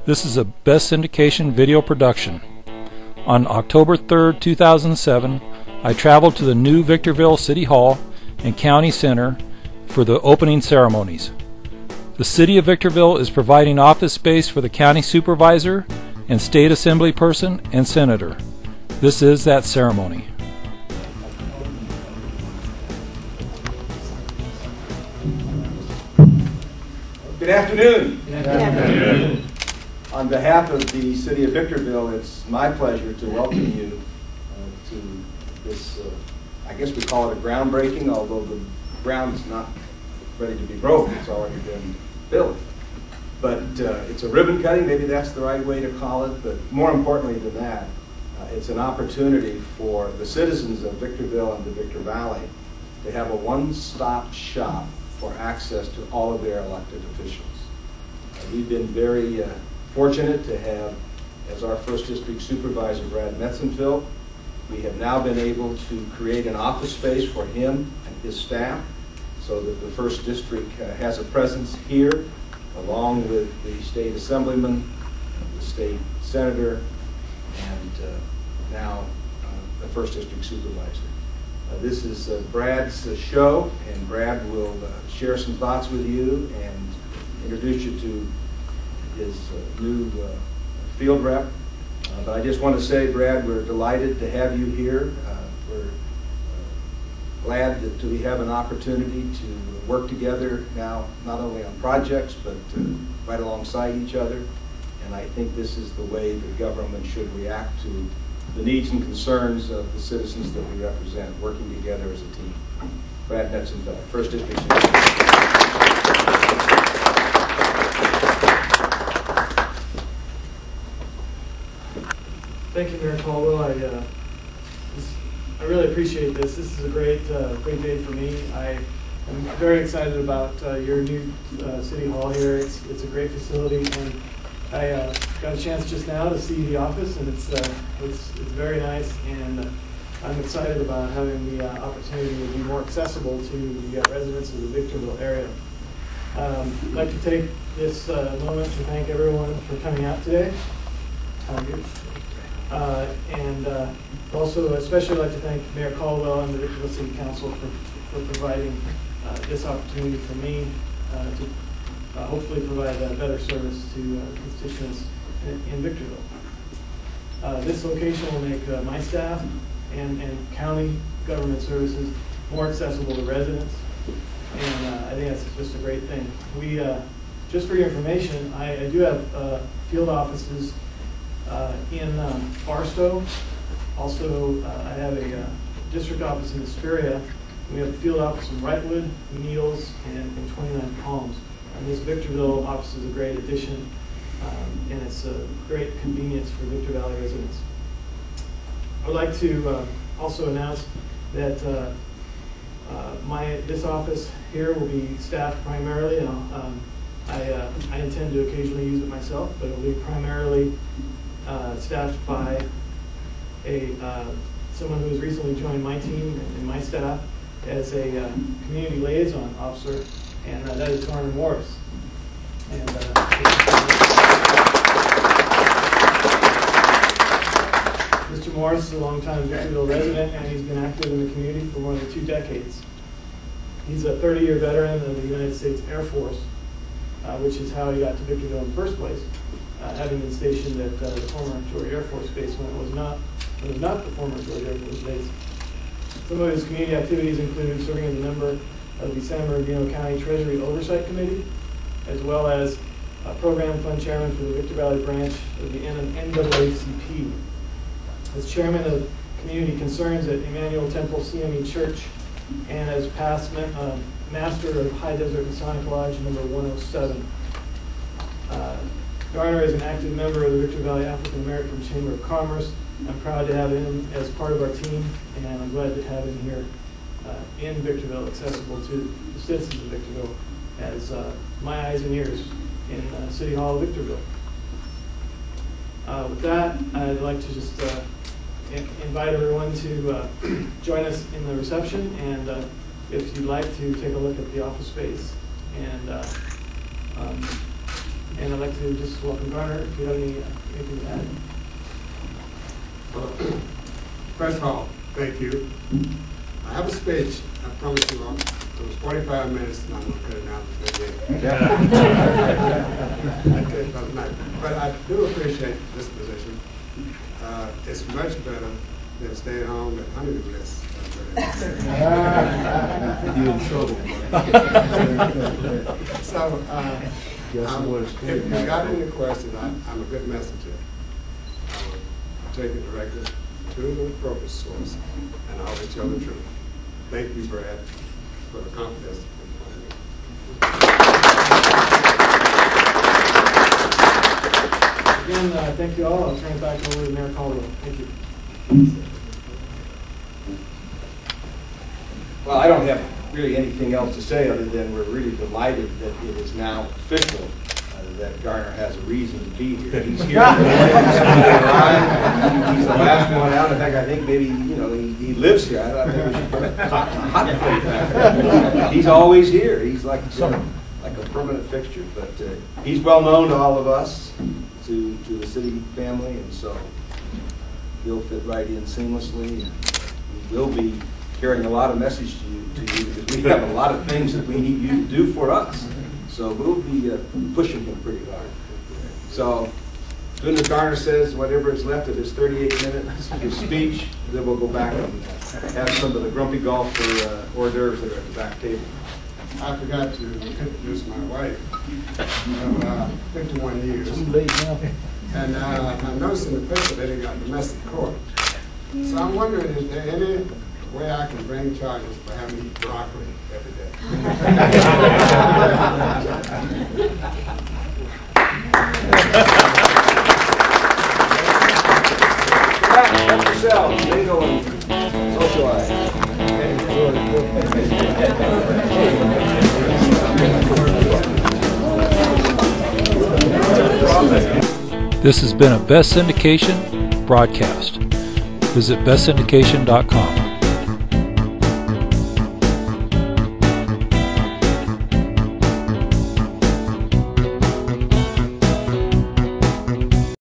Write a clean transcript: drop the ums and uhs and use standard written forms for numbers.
This is a Best Syndication video production. On October 3rd, 2007, I traveled to the new Victorville City Hall and County Center for the opening ceremonies. The City of Victorville is providing office space for the County Supervisor and State Assembly person and Senator. This is that ceremony. Good afternoon. Good afternoon. On behalf of the City of Victorville, it's my pleasure to welcome you to this, I guess we call it a groundbreaking, although the ground's not ready to be broken, it's already been built. But it's a ribbon cutting, maybe that's the right way to call it, but more importantly than that, it's an opportunity for the citizens of Victorville and the Victor Valley to have a one-stop shop for access to all of their elected officials. We've been very fortunate to have, as our first district supervisor, Brad Metzenfeld. We have now been able to create an office space for him and his staff so that the first district has a presence here, along with the state assemblyman, the state senator, and now the first district supervisor. This is Brad's show, and Brad will share some thoughts with you and introduce you to his new field rep. But I just want to say, Brad, we're delighted to have you here. We're glad that we have an opportunity to work together now, not only on projects, but right alongside each other. And I think this is the way that government should react to the needs and concerns of the citizens that we represent, working together as a team. Brad Metzenfeld, First District. Thank you, Mayor Caldwell. I really appreciate this. This is a great day for me. I am very excited about your new City Hall here. It's a great facility, and I got a chance just now to see the office, and it's very nice, and I'm excited about having the opportunity to be more accessible to the residents of the Victorville area. I'd like to take this moment to thank everyone for coming out today. And also especially like to thank Mayor Caldwell and the Victorville City Council for providing this opportunity for me to hopefully provide a better service to constituents in Victorville. This location will make my staff and county government services more accessible to residents, and I think that's just a great thing. We, just for your information, I do have field offices in Barstow. Also, I have a district office in Hesperia. We have a field office in Wrightwood, Needles, and 29 Palms. And this Victorville office is a great addition, and it's a great convenience for Victor Valley residents. I would like to also announce that this office here will be staffed primarily, and I intend to occasionally use it myself, but it will be primarily staffed by someone who has recently joined my team and my staff as a community liaison officer, and that is Garner Morris. And Mr. Morris is a longtime Victorville resident, and he's been active in the community for more than 2 decades. He's a 30-year veteran of the United States Air Force, which is how he got to Victorville in the first place, having been stationed at the former George Air Force Base when it was not the former George Air Force Base. Some of his community activities include serving as a member of the San Bernardino County Treasury Oversight Committee, as well as Program Fund Chairman for the Victor Valley branch of the NAACP. As Chairman of Community Concerns at Emmanuel Temple CME Church, and as past Master of High Desert Masonic Lodge number 107. Garner is an active member of the Victor Valley African American Chamber of Commerce. I'm proud to have him as part of our team, and I'm glad to have him here in Victorville, accessible to the citizens of Victorville as my eyes and ears in City Hall of Victorville. With that, I'd like to just invite everyone to join us in the reception, and if you'd like to take a look at the office space and And I'd like to just welcome Garner, if you have anything to add. First of all, thank you. I have a speech. I promise you all. It was 45 minutes, and I'm going to cut it down to 38. But I do appreciate this position. It's much better than staying home at honeydew list. You in trouble. So, if you got any questions, I'm a good messenger. I will take it directly to the appropriate source, and I always tell the truth. Thank you, Brad, for the confidence in me. Again, thank you all. I'll turn it back over to Mayor Caldwell. Thank you. Well, I don't have really anything else to say other than we're really delighted that it is now official that Garner has a reason to be here. He's here. He's the last one out. In fact, I think maybe he lives here. I think we should put a hot plate back there. He's always here. He's like a permanent fixture. But he's well known to all of us, to the city family, and so he'll fit right in seamlessly. And he will be carrying a lot of message to you because we have a lot of things that we need you to do for us. So we'll be pushing him pretty hard. So, as soon as Garner says whatever is left of his 38-minute speech, then we'll go back and have some of the grumpy golf hors d'oeuvres that are at the back table. I forgot to introduce my wife of 51 years. And I noticed in the paper that they got domestic court. So I'm wondering, is there any way I can bring charges for having to eat broccoli every day? Help yourselves. Bingo and socialize. This has been a Best Syndication broadcast. Visit bestsyndication.com.